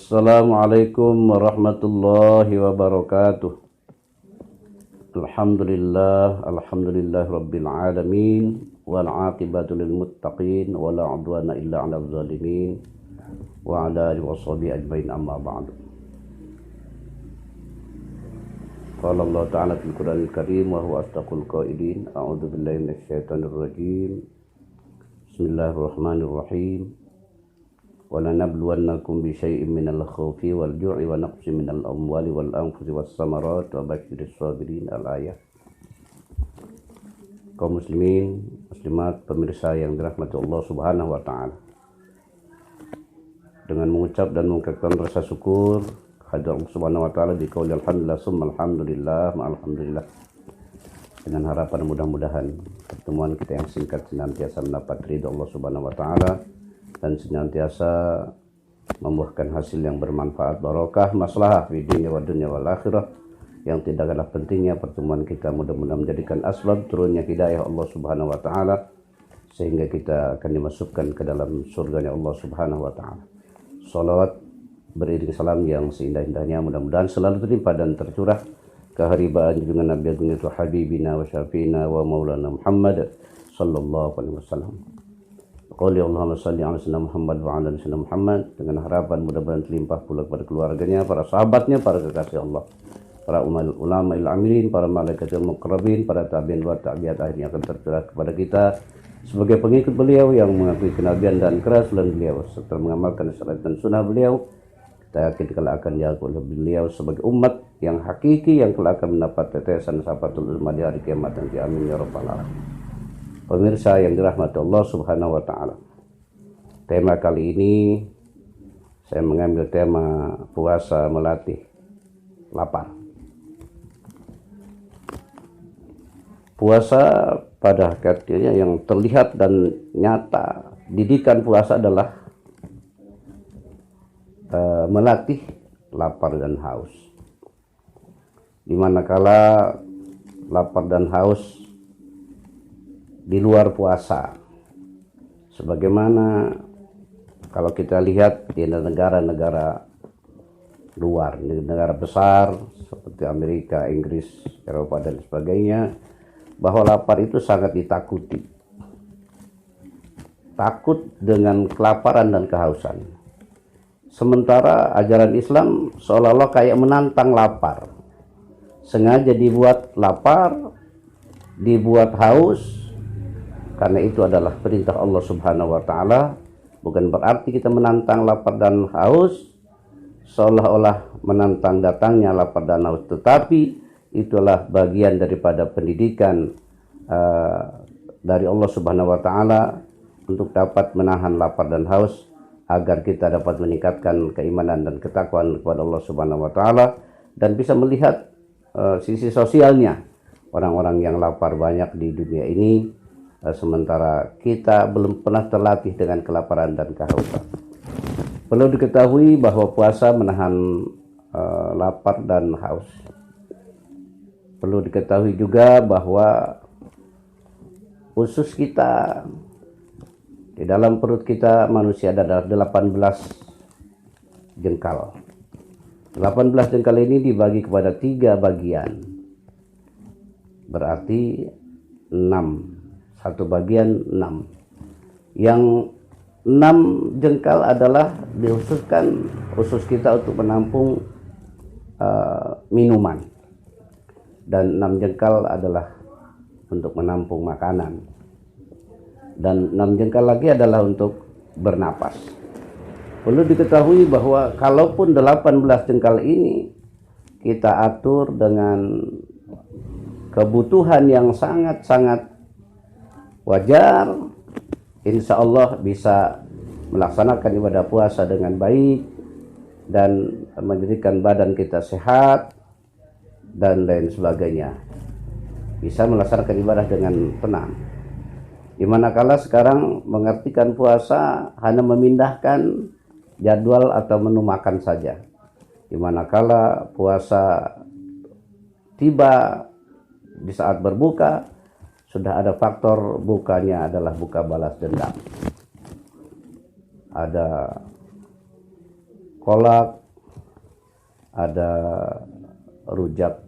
Assalamualaikum warahmatullahi wabarakatuh. Alhamdulillah rabbil alamin wal aqibatu lil muttaqin wala udwana illa 'alal zalimin wa 'ala alihi washabihi ajmain, amma ba'du. Qala Allah ta'ala fil Qur'anil Karim wa huwa asdaqul qailin. A'udzu billahi minasy syaithanir rajim. Bismillahirrahmanirrahim. وَلَنَبْلُوَنَّكُمْ بِشَيْءٍ مِّنَ الْخَوْفِ وَالْجُوعِ وَنَقْصٍ مِّنَ الْأَمْوَالِ وَالْأَنفُسِ وَالثَّمَرَاتِ وَبَشِّرِ الصَّابِرِينَ. Al-ayah. Kaum muslimin, muslimat, pemirsa yang dirahmati Allah Subhanahu wa taala. Dengan mengucap dan mengungkapkan rasa syukur kehadirat Allah Subhanahu wa taala di qaul alhamdulillah summa alhamdulillah ma'alhamdulillah. Dengan harapan mudah-mudahan pertemuan kita yang singkat senantiasa mendapat ridha Allah Subhanahu wa taala dan senantiasa membuahkan hasil yang bermanfaat, barokah, maslahah di dunia wa dunia wal akhirah. Yang tidak kalah pentingnya pertemuan kita mudah-mudahan menjadikan asbab turunnya hidayah Allah Subhanahu wa taala sehingga kita akan dimasukkan ke dalam surganya Allah Subhanahu wa taala. Salawat beriring salam yang seindah-indahnya mudah-mudahan selalu terlimpah dan tercurah keharibaan junjungan Nabi Agung itu Habibina wa Syafiina wa Maulana Muhammad sallallahu alaihi wasallam. Qali Allahumma salli ala sayyidina Muhammad wa ala sayyidina Muhammad, dengan harapan mudah-mudahan terlimpah pula kepada keluarganya, para sahabatnya, para kekasih Allah, para ulama il-amilin, para malaikat al-muqarrabin, para tabi'in wa tabi'at akhirnya akan tercurah kepada kita sebagai pengikut beliau yang mengakui kenabian dan kerasulan beliau serta mengamalkan syariat dan sunnah beliau. Kita yakin kalau akan dijaga oleh beliau sebagai umat yang hakiki yang kelak akan mendapat tetesan syafatul uzma di hari kiamat nanti. Amin ya rabbal alamin. Pemirsa yang dirahmati Allah Subhanahu wa taala. Tema kali ini saya mengambil tema puasa melatih lapar. Puasa pada hakikatnya yang terlihat dan nyata, didikan puasa adalah melatih lapar dan haus. Di manakala lapar dan haus di luar puasa, sebagaimana kalau kita lihat di negara-negara luar, negara besar seperti Amerika, Inggris, Eropa dan sebagainya, bahwa lapar itu sangat ditakuti. Takut dengan kelaparan dan kehausan. Sementara ajaran Islam seolah-olah kayak menantang lapar. Sengaja dibuat lapar, dibuat haus, karena itu adalah perintah Allah Subhanahu wa taala. Bukan berarti kita menantang lapar dan haus seolah-olah menantang datangnya lapar dan haus, tetapi itulah bagian daripada pendidikan dari Allah Subhanahu wa taala untuk dapat menahan lapar dan haus agar kita dapat meningkatkan keimanan dan ketakwaan kepada Allah Subhanahu wa taala dan bisa melihat sisi sosialnya orang-orang yang lapar banyak di dunia ini, sementara kita belum pernah terlatih dengan kelaparan dan kehausan. Perlu diketahui bahwa puasa menahan lapar dan haus. Perlu diketahui juga bahwa usus kita, di dalam perut kita manusia ada 18 jengkal. 18 jengkal ini dibagi kepada 3 bagian. Berarti 6. Satu bagian 6. Yang 6 jengkal adalah dihususkan usus kita untuk menampung minuman. Dan 6 jengkal adalah untuk menampung makanan. Dan 6 jengkal lagi adalah untuk bernapas. Perlu diketahui bahwa kalaupun 18 jengkal ini kita atur dengan kebutuhan yang sangat-sangat wajar, insya Allah bisa melaksanakan ibadah puasa dengan baik dan menjadikan badan kita sehat dan lain sebagainya. Bisa melaksanakan ibadah dengan tenang. Di manakala sekarang mengartikan puasa hanya memindahkan jadwal atau menu makan saja. Di manakala puasa tiba di saat berbuka, sudah ada faktor bukanya adalah buka balas dendam. Ada kolak, ada rujak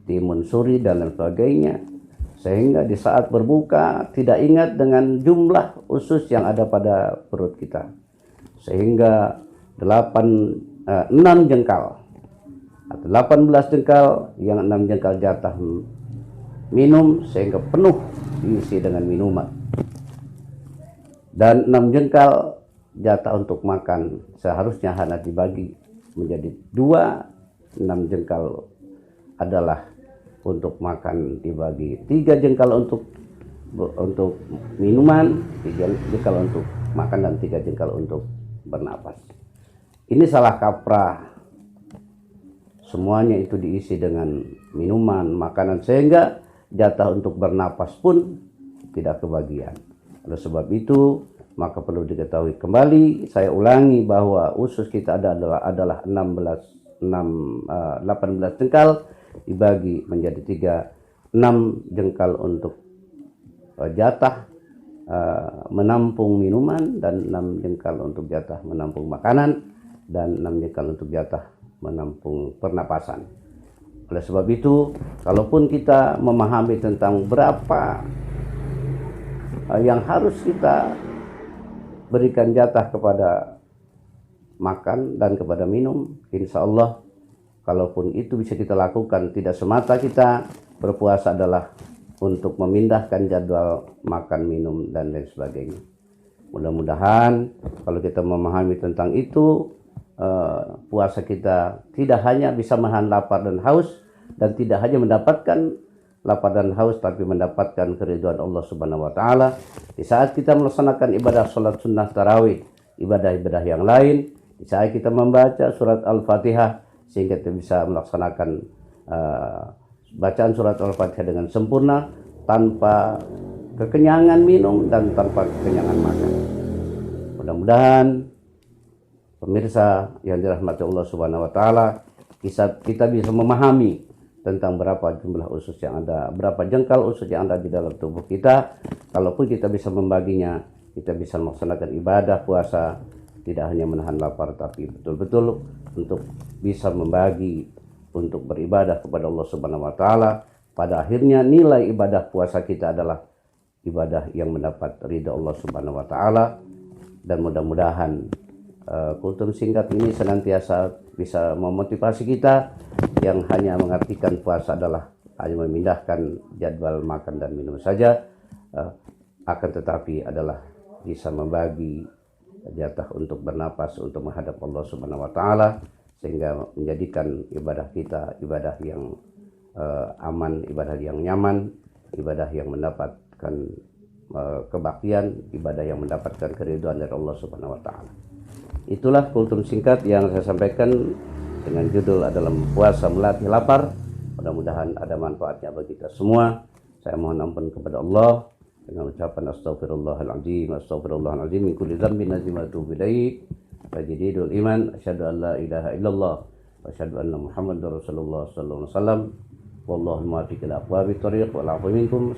timun suri dan lain sebagainya, sehingga di saat berbuka tidak ingat dengan jumlah usus yang ada pada perut kita, sehingga 6 jengkal atau 18 jengkal, yang 6 jengkal jatah minum sehingga penuh diisi dengan minuman, dan 6 jengkal jatah untuk makan seharusnya hanya dibagi menjadi 2. 6 jengkal adalah untuk makan, dibagi 3 jengkal untuk minuman, 3 jengkal untuk makan, dan 3 jengkal untuk bernapas. Ini salah kaprah. Semuanya itu diisi dengan minuman, makanan, sehingga jatah untuk bernapas pun tidak kebagian. Oleh sebab itu, maka perlu diketahui kembali, saya ulangi bahwa usus kita adalah 18 jengkal dibagi menjadi 3, 6 jengkal untuk jatah menampung minuman, dan 6 jengkal untuk jatah menampung makanan, dan 6 jengkal untuk jatah menampung pernapasan. Oleh sebab itu, kalaupun kita memahami tentang berapa yang harus kita berikan jatah kepada makan dan kepada minum, insya Allah kalaupun itu bisa kita lakukan, tidak semata kita berpuasa adalah untuk memindahkan jadwal makan, minum, dan lain sebagainya. Mudah-mudahan kalau kita memahami tentang itu, puasa kita tidak hanya bisa menahan lapar dan haus, dan tidak hanya mendapatkan lapar dan haus, tapi mendapatkan keridhaan Allah Subhanahu wa Ta'ala di saat kita melaksanakan ibadah sholat sunnah tarawih, ibadah-ibadah yang lain, di saat kita membaca surat Al-Fatihah, sehingga kita bisa melaksanakan bacaan surat Al-Fatihah dengan sempurna, tanpa kekenyangan minum dan tanpa kekenyangan makan. Mudah-mudahan pemirsa yang dirahmati Allah Subhanahu wa Ta'ala, kita bisa memahami tentang berapa jumlah usus yang ada, berapa jengkal usus yang ada di dalam tubuh kita. Kalaupun kita bisa membaginya, kita bisa melaksanakan ibadah puasa tidak hanya menahan lapar, tapi betul-betul untuk bisa membagi untuk beribadah kepada Allah Subhanahu wa Ta'ala. Pada akhirnya nilai ibadah puasa kita adalah ibadah yang mendapat ridha Allah Subhanahu wa Ta'ala. Dan mudah-mudahan kultum singkat ini senantiasa bisa memotivasi kita yang hanya mengartikan puasa adalah hanya memindahkan jadwal makan dan minum saja, akan tetapi adalah bisa membagi jatah untuk bernapas, untuk menghadap Allah Subhanahu wa Ta'ala, sehingga menjadikan ibadah kita ibadah yang aman, ibadah yang nyaman, ibadah yang mendapatkan kebaktian, ibadah yang mendapatkan keridhaan dari Allah Subhanahu wa Ta'ala. Itulah kultum singkat yang saya sampaikan dengan judul adalah puasa melatih lapar. Mudah-mudahan ada manfaatnya bagi kita semua. Saya mohon ampun kepada Allah dengan ucapan astaghfirullahaladzim, astaghfirullahaladzim min kulli dzambin azim wa atubu ilaih. Tajdidul iman, asyhadu an la ilaha illallah wa asyhadu anna Muhammadar Rasulullah sallallahu alaihi wasallam. Wallahu muwaffiq ila aqwamit thoriq wal 'afwu minkum.